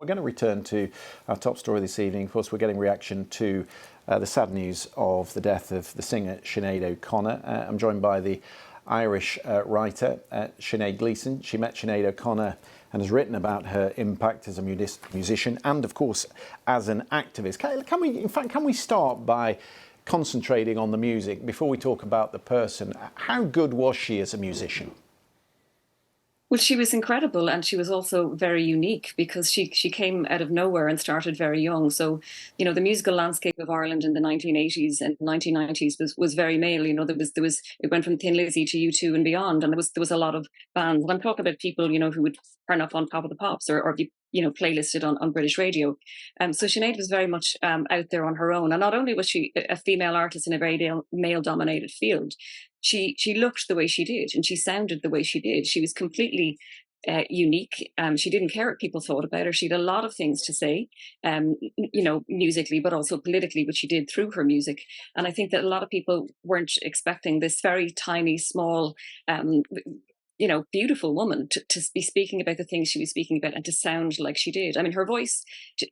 We're going to return to our top story this evening. Of course, we're getting reaction to the sad news of the death of the singer Sinead O'Connor. I'm joined by the Irish writer Sinead Gleeson. She met Sinead O'Connor and has written about her impact as a musician and, of course, as an activist. Can we start by concentrating on the music before we talk about the person? How good was she as a musician? Well, she was incredible, and she was also very unique because she came out of nowhere and started very young. So, the musical landscape of Ireland in the 1980s and 1990s was very male. There was it went from Thin Lizzy to U2 and beyond, and there was a lot of bands. And I'm talking about people who would turn up on Top of the Pops or be playlisted on British radio. So Sinead was very much out there on her own, and not only was she a female artist in a very male-dominated field. She looked the way she did, and she sounded the way she did. She was completely unique. She didn't care what people thought about her. She had a lot of things to say, musically, but also politically, which she did through her music. And I think that a lot of people weren't expecting this very tiny, small, beautiful woman to be speaking about the things she was speaking about and to sound like she did. I mean, her voice,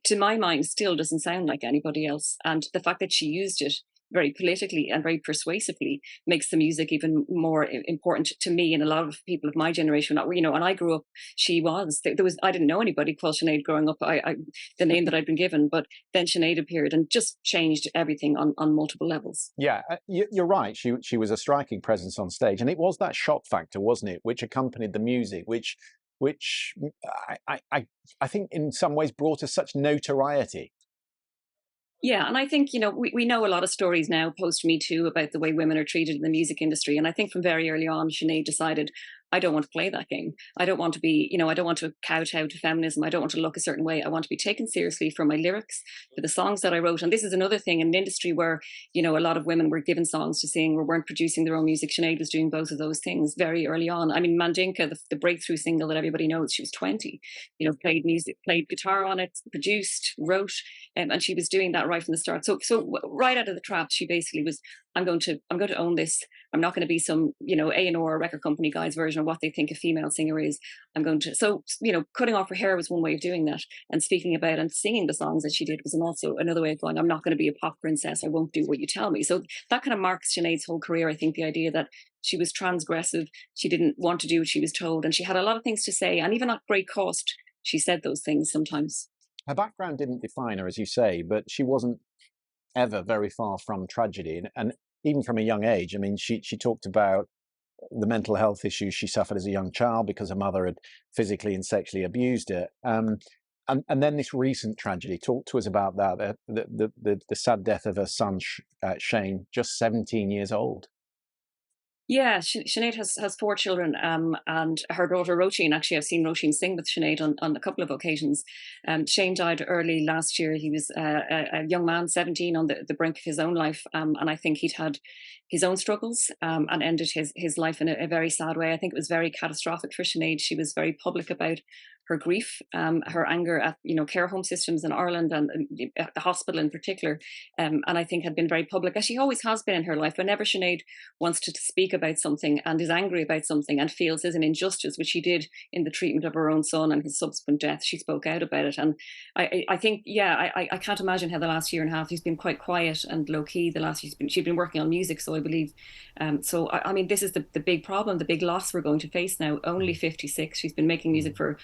to my mind, still doesn't sound like anybody else. And the fact that she used it very politically and very persuasively makes the music even more important to me and a lot of people of my generation. And I grew up, I didn't know anybody called Sinead growing up. The name that I'd been given, but then Sinead appeared and just changed everything on multiple levels. Yeah, you're right. She was a striking presence on stage, and it was that shock factor, wasn't it, which accompanied the music, which I think in some ways brought us such notoriety. Yeah, and I think, we know a lot of stories now post Me Too about the way women are treated in the music industry. And I think from very early on, Sinead decided, I don't want to play that game. I don't want to be, I don't want to kowtow to feminism. I don't want to look a certain way. I want to be taken seriously for my lyrics, for the songs that I wrote. And this is another thing in an industry where, a lot of women were given songs to sing or weren't producing their own music. Sinead was doing both of those things very early on. I mean, Mandinka, the breakthrough single that everybody knows, she was 20, played music, played guitar on it, produced, wrote, and she was doing that right from the start. So right out of the trap, she basically was, I'm going to own this. I'm not going to be some, A&R record company guy's version of what they think a female singer is. Cutting off her hair was one way of doing that. And speaking about and singing the songs that she did was also another way of going, I'm not going to be a pop princess. I won't do what you tell me. So that kind of marks Sinead's whole career. I think the idea that she was transgressive. She didn't want to do what she was told. And she had a lot of things to say. And even at great cost, she said those things sometimes. Her background didn't define her, as you say, but she wasn't ever very far from tragedy. And even from a young age, I mean, she talked about the mental health issues she suffered as a young child because her mother had physically and sexually abused her. And then this recent tragedy. Talk to us about that, the sad death of her son, Shane, just 17 years old. Yeah, Sinead has four children, and her daughter Roisin. Actually, I've seen Roisin sing with Sinead on a couple of occasions. Shane died early last year. He was a young man, 17, on the brink of his own life, and I think he'd had his own struggles and ended his life in a very sad way. I think it was very catastrophic for Sinead. She was very public about her grief, her anger at care home systems in Ireland and at the hospital in particular, and I think had been very public, as she always has been in her life. Whenever Sinead wants to speak about something and is angry about something and feels there's an injustice, which she did in the treatment of her own son and his subsequent death, she spoke out about it. And I think, I can't imagine how the last year and a half he's been quite quiet and low key. She'd been working on music, so I believe. I mean, this is the big problem, the big loss we're going to face now. Only 56. She's been making music for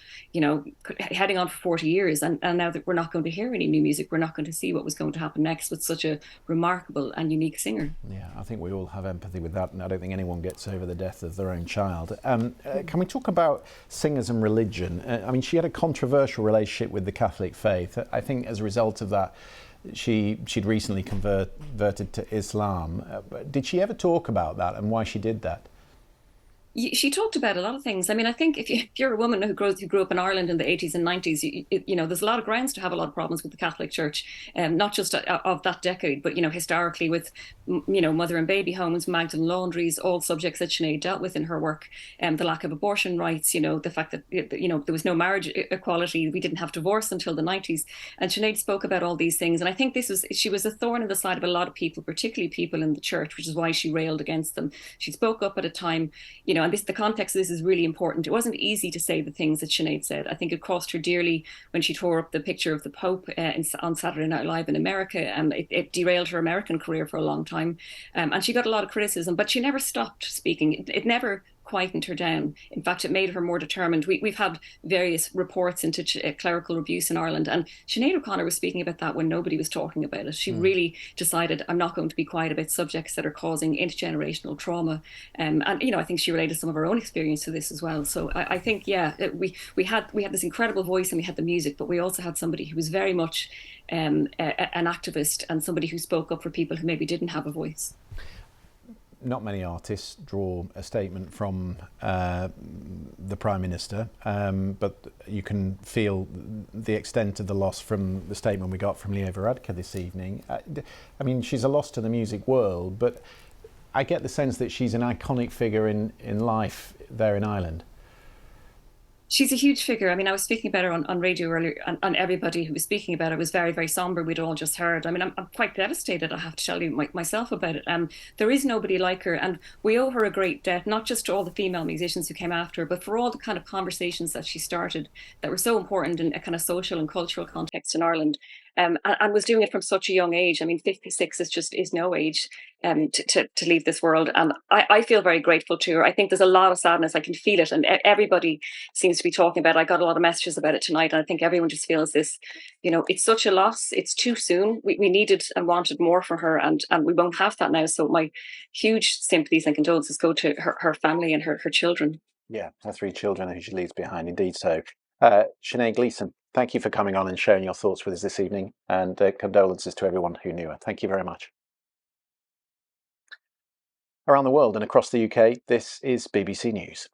heading on for 40 years. And now that we're not going to hear any new music, we're not going to see what was going to happen next with such a remarkable and unique singer. Yeah, I think we all have empathy with that. And I don't think anyone gets over the death of their own child. Can we talk about singers and religion? I mean, she had a controversial relationship with the Catholic faith. I think as a result of that, she'd recently converted to Islam. Did she ever talk about that and why she did that? She talked about a lot of things. I mean, I think if you're a woman who grew up in Ireland in the 80s and 90s, there's a lot of grounds to have a lot of problems with the Catholic Church, not just of that decade, but, historically with, mother and baby homes, Magdalene laundries, all subjects that Sinead dealt with in her work, the lack of abortion rights, the fact that, there was no marriage equality, we didn't have divorce until the 90s. And Sinead spoke about all these things. And I think she was a thorn in the side of a lot of people, particularly people in the church, which is why she railed against them. She spoke up at a time, and the context of this is really important. It wasn't easy to say the things that Sinead said. I think it cost her dearly when she tore up the picture of the Pope on Saturday Night Live in America. It derailed her American career for a long time. And she got a lot of criticism, but she never stopped speaking. It never quietened her down. In fact, it made her more determined. We've had various reports into clerical abuse in Ireland, and Sinead O'Connor was speaking about that when nobody was talking about it. She really decided, I'm not going to be quiet about subjects that are causing intergenerational trauma. And I think she related some of her own experience to this as well. So I think, we had this incredible voice and we had the music, but we also had somebody who was very much an activist and somebody who spoke up for people who maybe didn't have a voice. Not many artists draw a statement from the Prime Minister, but you can feel the extent of the loss from the statement we got from Leo Varadkar this evening. I mean, she's a loss to the music world, but I get the sense that she's an iconic figure in life there in Ireland. She's a huge figure. I mean, I was speaking about her on radio earlier, and everybody who was speaking about it was very, very somber. We'd all just heard. I mean, I'm quite devastated, I have to tell you myself about it. There is nobody like her, and we owe her a great debt, not just to all the female musicians who came after her, but for all the kind of conversations that she started that were so important in a kind of social and cultural context in Ireland. And was doing it from such a young age. I mean, 56 is no age to leave this world. And I feel very grateful to her. I think there's a lot of sadness. I can feel it. And everybody seems to be talking about it. I got a lot of messages about it tonight. And I think everyone just feels this, it's such a loss. It's too soon. We needed and wanted more for her. And we won't have that now. So my huge sympathies and condolences go to her family and her children. Yeah, her 3 children who she leaves behind, indeed so. Sinead Gleeson, thank you for coming on and sharing your thoughts with us this evening, and condolences to everyone who knew her. Thank you very much. Around the world and across the UK, this is BBC News.